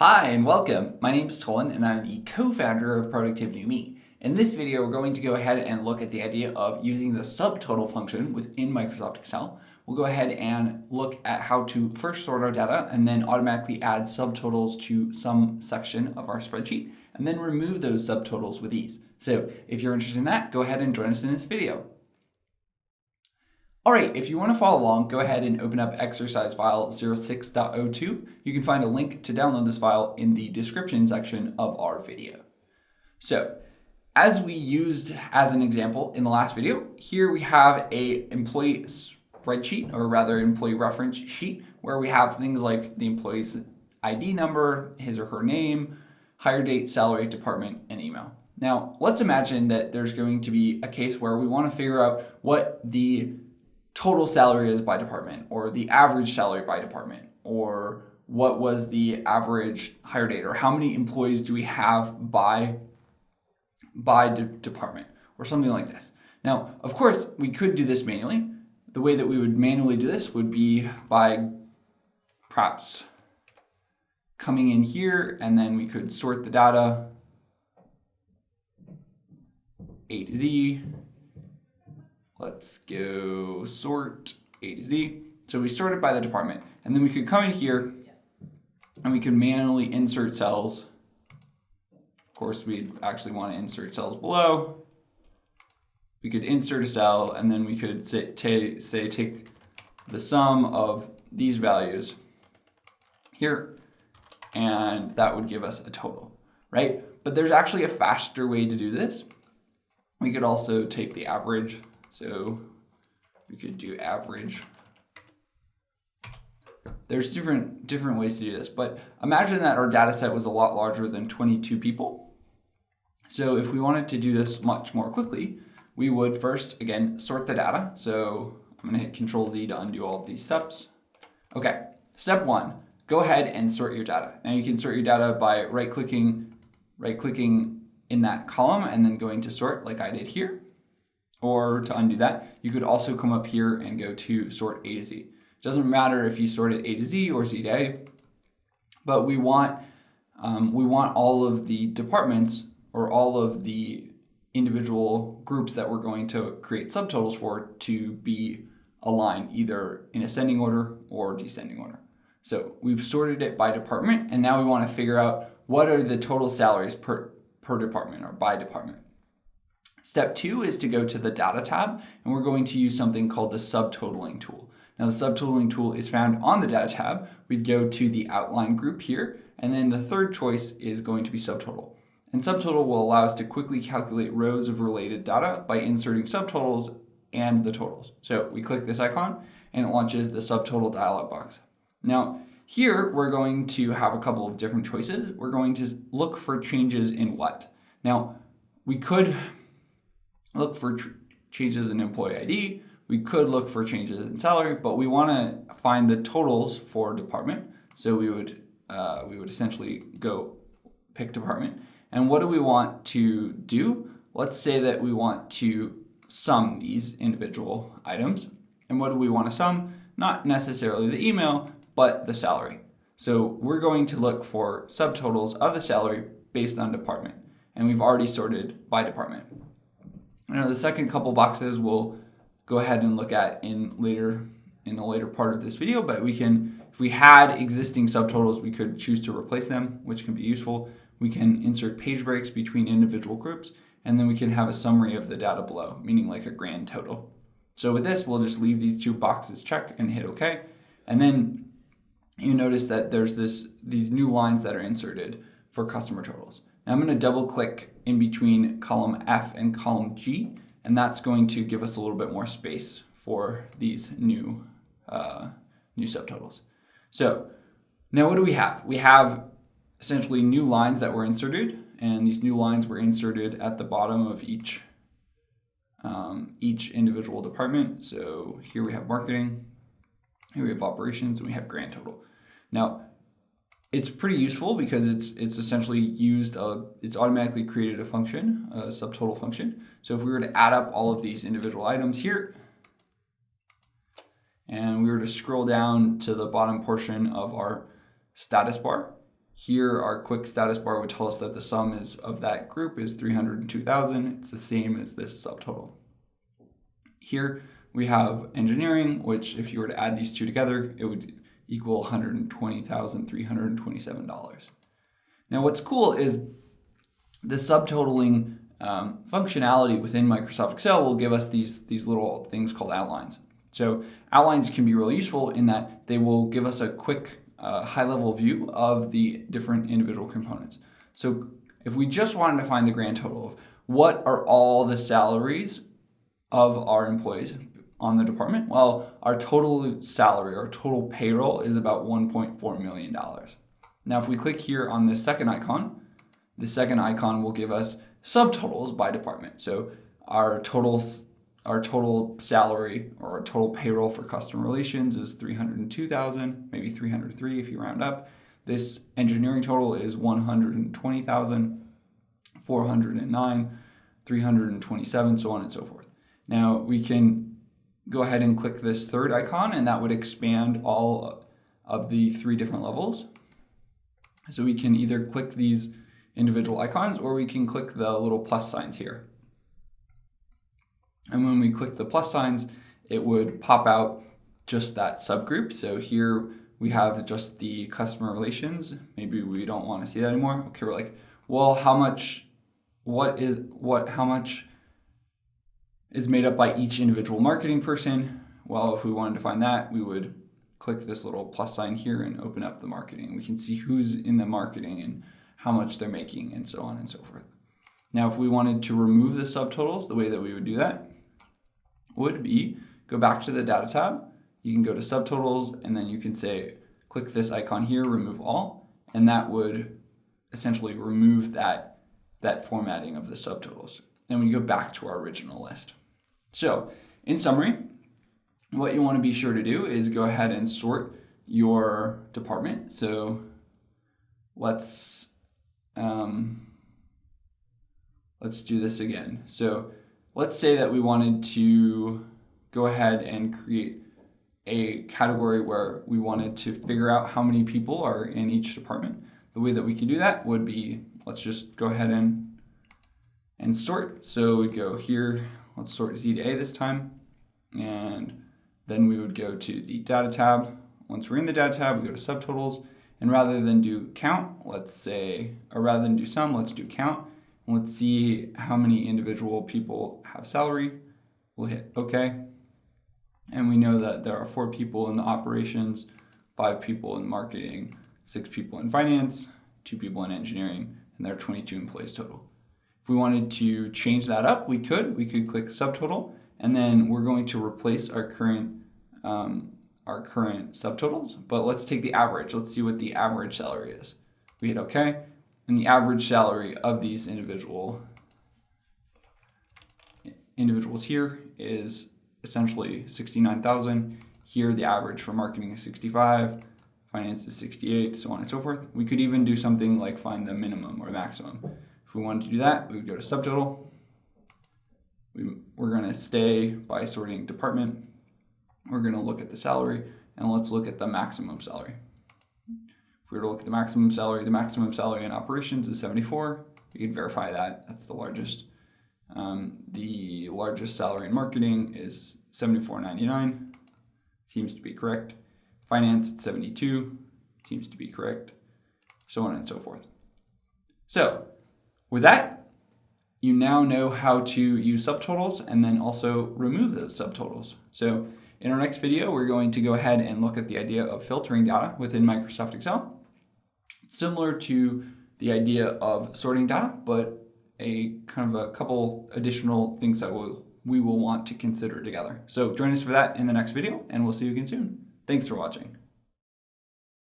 Hi and welcome. My name is Tolan and I'm the co-founder of ProductiveNewMe. In this video, we're going to go ahead and look at the idea of using the subtotal function within Microsoft Excel. We'll go ahead and look at how to first sort our data and then automatically add subtotals to some section of our spreadsheet and then remove those subtotals with ease. So if you're interested in that, go ahead and join us in this video. All right, if you want to follow along, go ahead and open up exercise file 06.02. You can find a link to download this file in the description section of our video. So, as we used as an example in the last video, here we have a employee spreadsheet, or rather employee reference sheet, where we have things like the employee's ID number, his or her name, hire date, salary, department, and email. Now, let's imagine that there's going to be a case where we want to figure out what the total salary is by department, or the average salary by department, or what was the average hire date, or how many employees do we have by department, or something like this. Now, of course, we could do this manually. The way that we would manually do this would be by perhaps coming in here, and then we could sort the data A to Z. Let's go sort A to Z. So we sort it by the department. And then we could come in here and we could manually insert cells. Of course, we actually want to insert cells below. We could insert a cell and then we could say take the sum of these values here, and that would give us a total, right? But there's actually a faster way to do this. We could also take the average. So we could do average. There's different ways to do this, but imagine that our data set was a lot larger than 22 people. So if we wanted to do this much more quickly, we would first, again, sort the data. So I'm gonna hit Control Z to undo all of these steps. Okay, step one, go ahead and sort your data. Now you can sort your data by right-clicking in that column and then going to sort like I did here. Or to undo that, you could also come up here and go to sort A to Z. It doesn't matter if you sort it A to Z or Z to A, but we want all of the departments or all of the individual groups that we're going to create subtotals for to be aligned either in ascending order or descending order. So we've sorted it by department, and now we want to figure out what are the total salaries per department or by department. Step two is to go to the Data tab, and we're going to use something called the subtotaling tool. Now, the subtotaling tool is found on the Data tab. We'd go to the outline group here, and then the third choice is going to be subtotal. And subtotal will allow us to quickly calculate rows of related data by inserting subtotals and the totals. So we click this icon, and it launches the subtotal dialog box. Now, here we're going to have a couple of different choices. We're going to look for changes in what? Now, we could look for changes in employee ID. We could look for changes in salary, but we want to find the totals for department. So we would essentially go pick department. And what do we want to do? Let's say that we want to sum these individual items. And what do we want to sum? Not necessarily the email, but the salary. So we're going to look for subtotals of the salary based on department. And we've already sorted by department. Now, the second couple boxes we'll go ahead and look at in a later part of this video, but we can, if we had existing subtotals, we could choose to replace them, which can be useful. We can insert page breaks between individual groups, and then we can have a summary of the data below, meaning like a grand total. So with this, we'll just leave these two boxes checked and hit OK. And then you notice that there's these new lines that are inserted for customer totals. Now I'm going to double click in between column F and column G, and that's going to give us a little bit more space for these new subtotals. So now what do we have? We have essentially new lines that were inserted, and these new lines were inserted at the bottom of each individual department. So here we have marketing, here we have operations, and we have grand total. Now, it's pretty useful because it's essentially used, it's automatically created a function, a subtotal function. So if we were to add up all of these individual items here, and we were to scroll down to the bottom portion of our status bar, Here, our quick status bar would tell us that the sum of that group is 302,000. It's the same as this subtotal. Here we have engineering, which if you were to add these two together, it would equal $120,327. Now what's cool is the subtotaling functionality within Microsoft Excel will give us these little things called outlines. So outlines can be really useful in that they will give us a quick high-level view of the different individual components. So if we just wanted to find the grand total of what are all the salaries of our employees on the department, well, our total salary, our total payroll is about $1.4 million. Now, if we click here on the second icon will give us subtotals by department. So our total salary or our total payroll for customer relations is 302,000, maybe 303 if you round up. This engineering total is 120,000, 409, 327, so on and so forth. Now we can go ahead and click this third icon, and that would expand all of the three different levels. So we can either click these individual icons or we can click the little plus signs here. And when we click the plus signs, it would pop out just that subgroup. So here we have just the customer relations. Maybe we don't want to see that anymore. Okay, we're like, well, how much is made up by each individual marketing person? Well, if we wanted to find that, we would click this little plus sign here and open up the marketing. We can see who's in the marketing and how much they're making and so on and so forth. Now, if we wanted to remove the subtotals, the way that we would do that would be go back to the data tab. You can go to subtotals and then you can say, click this icon here, remove all, and that would essentially remove that formatting of the subtotals. Then we go back to our original list. So in summary, what you want to be sure to do is go ahead and sort your department. So let's do this again. So let's say that we wanted to go ahead and create a category where we wanted to figure out how many people are in each department. The way that we can do that would be, let's just go ahead and sort. So we go here, let's sort Z to A this time, and then we would go to the data tab. Once we're in the data tab, we go to subtotals, and rather than do count, rather than do sum, let's do count. And let's see how many individual people have salary. We'll hit OK. And we know that there are 4 people in the operations, 5 people in marketing, 6 people in finance, 2 people in engineering, and there are 22 employees total. If we wanted to change that up, we could click subtotal, and then we're going to replace our current subtotals, but let's take the average. Let's see what the average salary is. We hit OK, and the average salary of these individuals here is essentially 69,000. Here the average for marketing is 65, finance is 68, so on and so forth. We could even do something like find the minimum or maximum. If we wanted to do that, we would go to subtotal. We're going to stay by sorting department. We're going to look at the salary, and let's look at the maximum salary. If we were to look at the maximum salary in operations is 74. We can verify that. That's the largest. The largest salary in marketing is $74.99. Seems to be correct. Finance at 72. Seems to be correct. So on and so forth. So with that, you now know how to use subtotals and then also remove those subtotals. So in our next video, we're going to go ahead and look at the idea of filtering data within Microsoft Excel. Similar to the idea of sorting data, but a couple additional things that we will want to consider together. So join us for that in the next video, and we'll see you again soon. Thanks for watching.